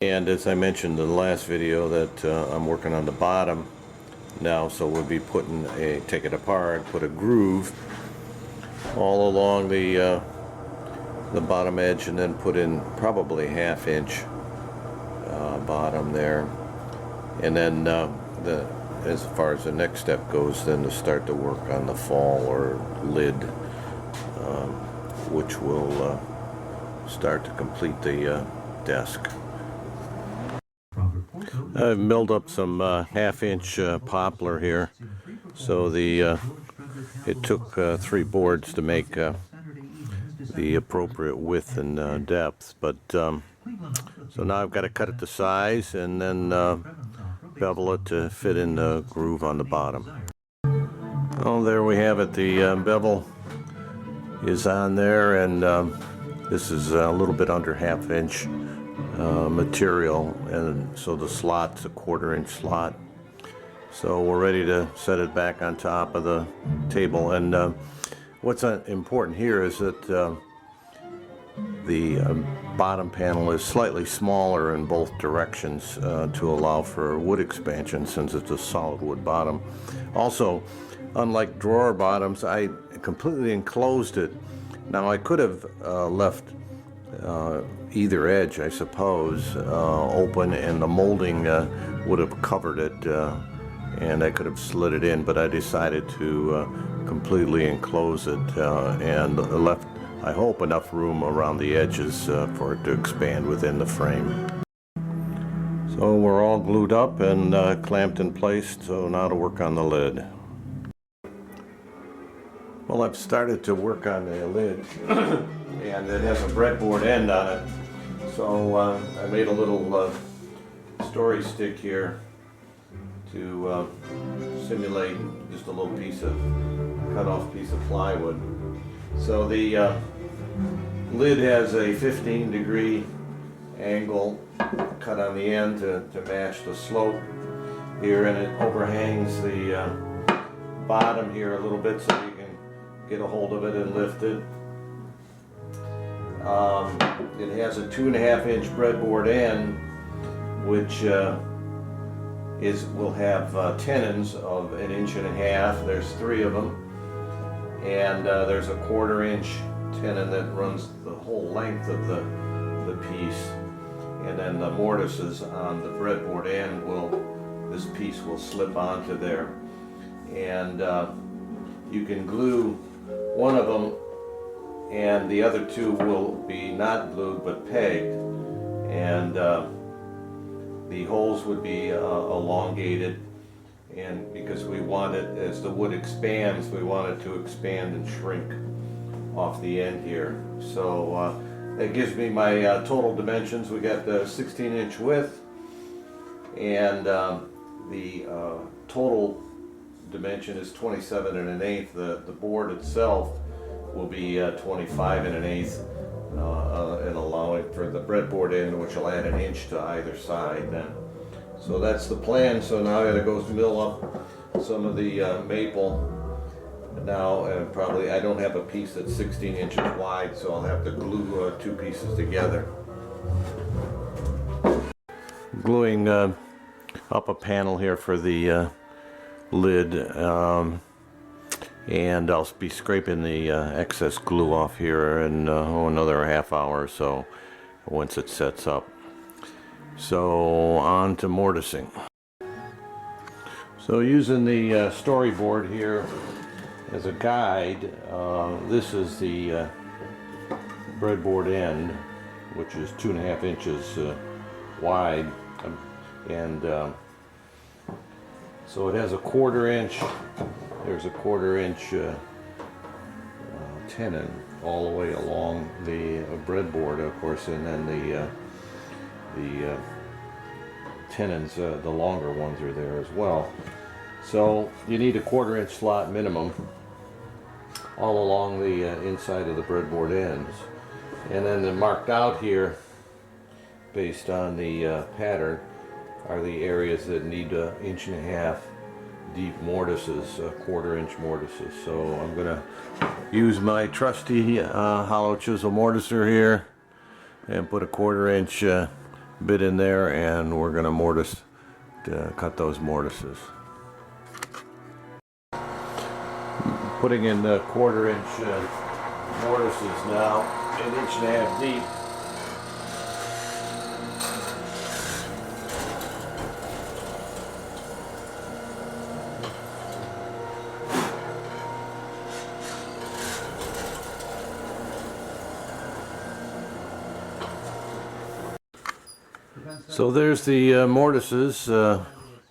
And as I mentioned in the last video that I'm working on the bottom now, so we'll be take it apart, put a groove all along the bottom edge, and then put in probably 1/2 inch bottom there, and then as far as the next step goes, then to start to work on the fall or lid, which will start to complete the desk. I've milled up some 1/2 inch poplar here, so it took 3 boards to make the appropriate width and depth, but so now I've got to cut it to size and then bevel it to fit in the groove on the bottom. Oh, there we have it. The bevel is on there, and this is a little bit under 1/2 inch material, and so the slot's a 1/4 inch slot. So we're ready to set it back on top of the table. And what's important here is that the bottom panel is slightly smaller in both directions to allow for wood expansion, since it's a solid wood bottom. Also, unlike drawer bottoms, I completely enclosed it. Now I could have left either edge, I suppose, open, and the molding would have covered it, and I could have slid it in, but I decided to completely enclose it and left, I hope, enough room around the edges for it to expand within the frame. So we're all glued up and clamped in place, so now to work on the lid. Well, I've started to work on the lid, and it has a breadboard end on it. So I made a little story stick here to simulate just a little cut off piece of plywood. So the lid has a 15-degree angle cut on the end to match the slope here, and it overhangs the bottom here a little bit so you can get a hold of it and lift it. It has a 2.5 inch breadboard end, which will have tenons of 1.5 inches. There's 3 of them, and there's a 1/4 inch tenon that runs the whole length of the piece, and then the mortises on the breadboard end this piece will slip onto there, and you can glue one of them, and the other 2 will be not glued but pegged, and the holes would be elongated, and because we want it, as the wood expands, we want it to expand and shrink off the end here. So that gives me my total dimensions. We got the 16-inch width, and the total dimension is 27 1/8. The board itself will be 25 1/8, and allowing for the breadboard end, which will add 1 inch to either side then. So that's the plan. So now I gotta go mill up some of the maple now, and probably I don't have a piece that's 16 inches wide, so I'll have to glue 2 pieces together. Gluing up a panel here for the lid, and I'll be scraping the excess glue off here in another 1/2 hour or so once it sets up. So on to mortising. So using the storyboard here as a guide, this is the breadboard end, which is 2.5 inches wide, and so it has a 1/4 inch. There's a 1/4 inch tenon all the way along the breadboard, of course, and then the tenons, the longer ones, are there as well. So you need a 1/4 inch slot minimum all along the inside of the breadboard ends, and then they're marked out here based on the pattern are the areas that need 1.5 inch deep mortises, 1/4 inch mortises. So I'm gonna use my trusty hollow chisel mortiser here and put a 1/4 inch bit in there, and we're going to mortise, cut those mortises. Putting in the 1/4 inch mortises now, 1.5 inches deep. So there's the mortises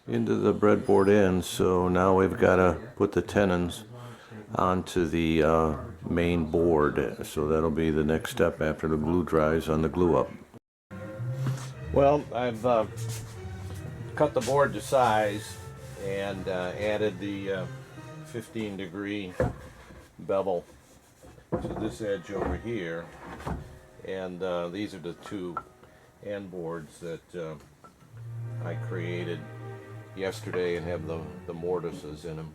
into the breadboard ends. So now we've got to put the tenons onto the main board. So that'll be the next step after the glue dries on the glue up. Well, I've cut the board to size and added the 15-degree bevel to this edge over here. And these are the two end boards that I created yesterday and have the mortises in them.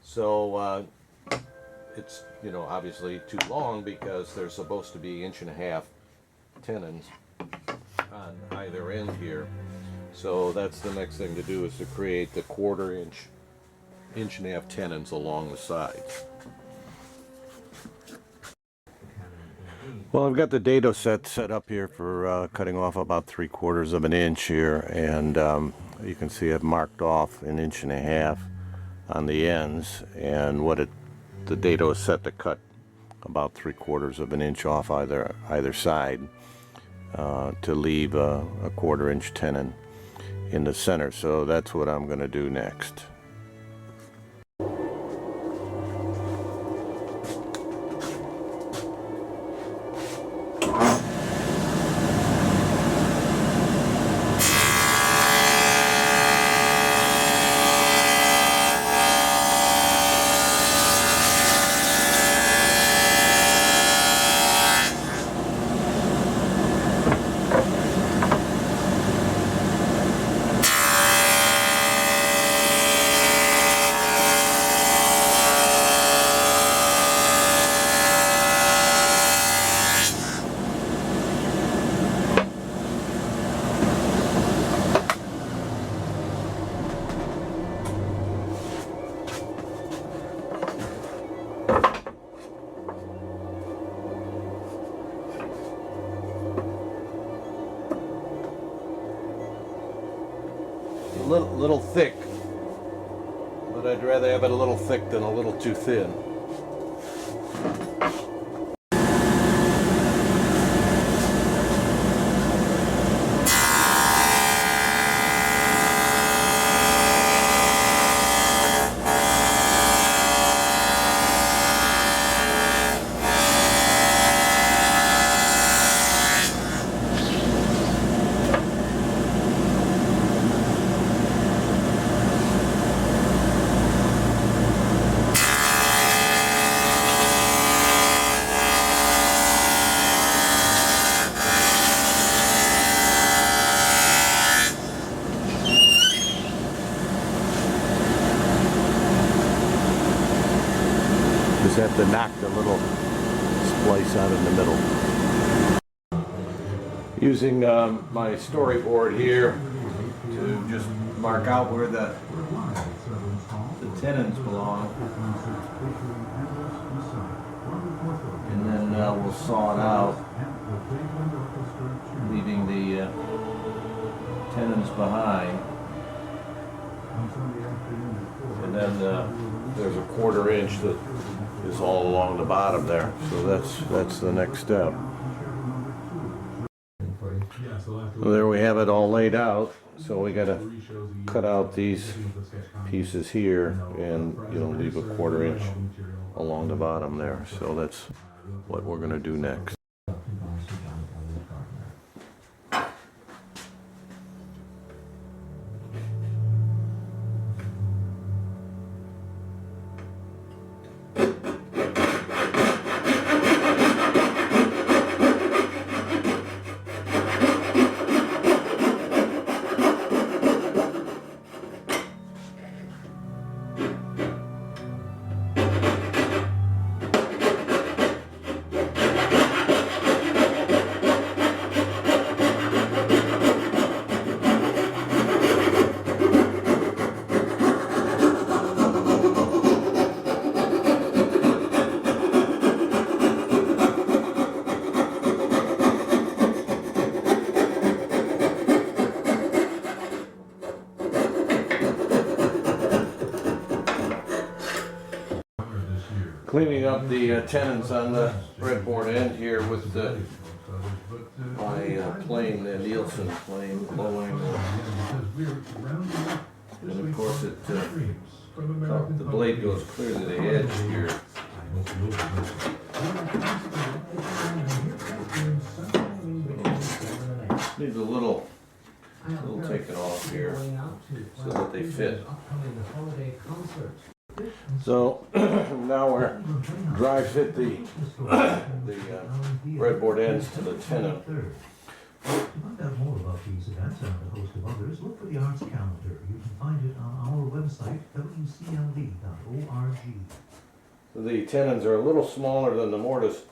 So it's, you know, obviously too long because they're supposed to be 1.5 inch tenons on either end here. So that's the next thing to do, is to create the 1/4 inch, 1.5 inch tenons along the sides. Well, I've got the dado set up here for cutting off about 3/4 inch here, and you can see I've marked off 1.5 inches on the ends, and the dado is set to cut about 3/4 inch off either side to leave a 1/4 inch tenon in the center. So that's what I'm going to do next. Little thick, but I'd rather have it a little thick than a little too thin. Just have to knock the little splice out in the middle. Using my storyboard here to just mark out where the tenons belong, and then we'll saw it out, leaving the tenons behind. And then there's a 1/4 inch that is all along the bottom there. So that's the next step. Well, there we have it all laid out. So we got to cut out these pieces here and, you know, leave a 1/4 inch along the bottom there. So that's what we're going to do next. Cleaning up the tenons on the breadboard end here with my plane, the Nielsen plane, blowing. And of course the blade goes clear to the edge here. Needs a little taken off here so that they fit. So now we're dry fit the breadboard ends to the tenon. To find out more about these events and a host of others, look for the arts calendar. You can find it on our website, wcld.org. The tenons are a little smaller than the mortise,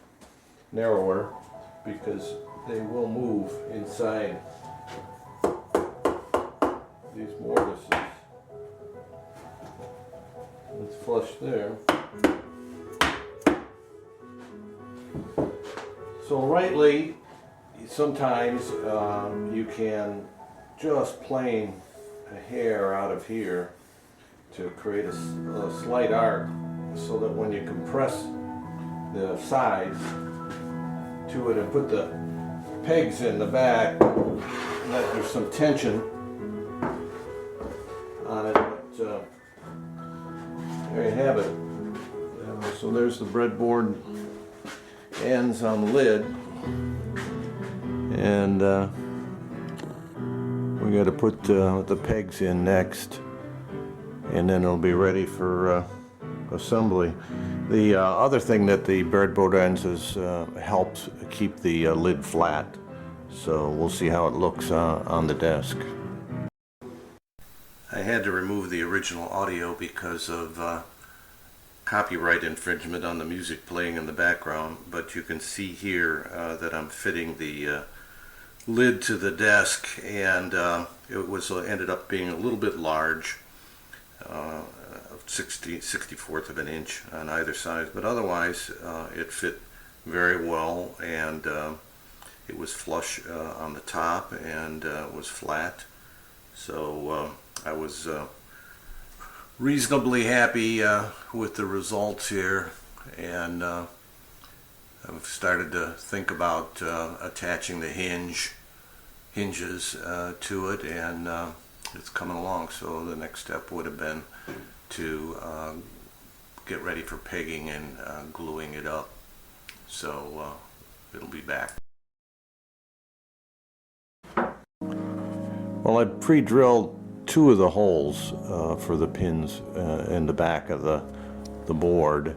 narrower, because they will move inside these mortises. Let's flush there. So rightly, sometimes you can just plane a hair out of here to create a slight arc, so that when you compress the sides to it and put the pegs in the back, that there's some tension on it. But there you have it. So there's the breadboard ends on the lid. And we got to put the pegs in next, and then it'll be ready for assembly. The other thing that the breadboard ends has helped keep the lid flat, so we'll see how it looks on the desk. I had to remove the original audio because of copyright infringement on the music playing in the background, but you can see here that I'm fitting the lid to the desk, and it was ended up being a little bit large, 64th of an inch on either side, but otherwise it fit very well, and it was flush on the top and was flat. So I was reasonably happy with the results here, and I've started to think about attaching the hinges to it, and it's coming along. So the next step would have been to get ready for pegging and gluing it up. So it'll be back. Well, I pre-drilled 2 of the holes for the pins in the back of the board,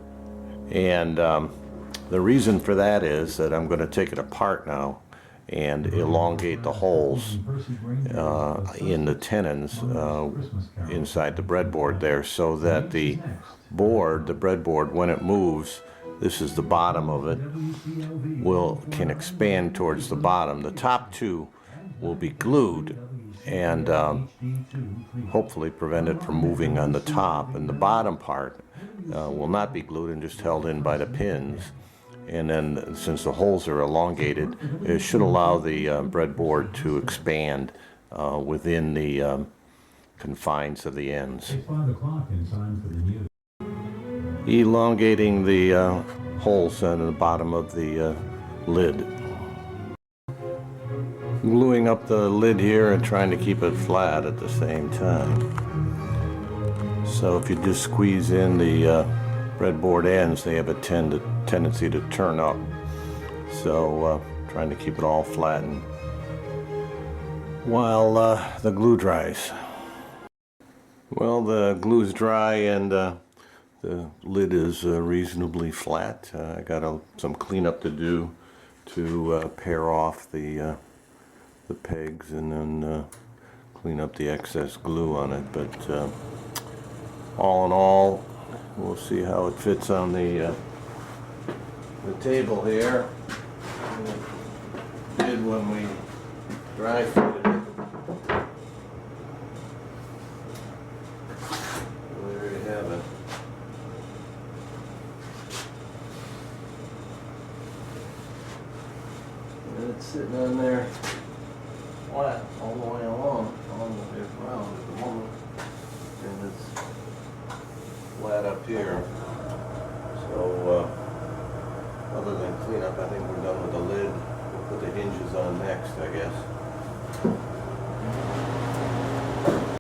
and the reason for that is that I'm going to take it apart now and elongate the holes in the tenons inside the breadboard there, so that the breadboard, when it moves, this is the bottom of it, can expand towards the bottom. The top 2 will be glued and hopefully prevent it from moving on the top, and the bottom part will not be glued and just held in by the pins. And then, since the holes are elongated, it should allow the breadboard to expand within the confines of the ends. Elongating the holes on the bottom of the lid. Gluing up the lid here and trying to keep it flat at the same time. So if you just squeeze in the breadboard ends, they have a tendency to turn up. So trying to keep it all flattened while the glue dries. Well, the glue's dry and the lid is reasonably flat. I got some cleanup to do to pare off the pegs and then clean up the excess glue on it. But all in all, we'll see how it fits on the table here. It did when we dry fitted it. There you have it. And it's sitting on there flat all the way along, all the way around at the moment, and it's flat up here. So cleanup. I think we're done with the lid. We'll put the hinges on next, I guess.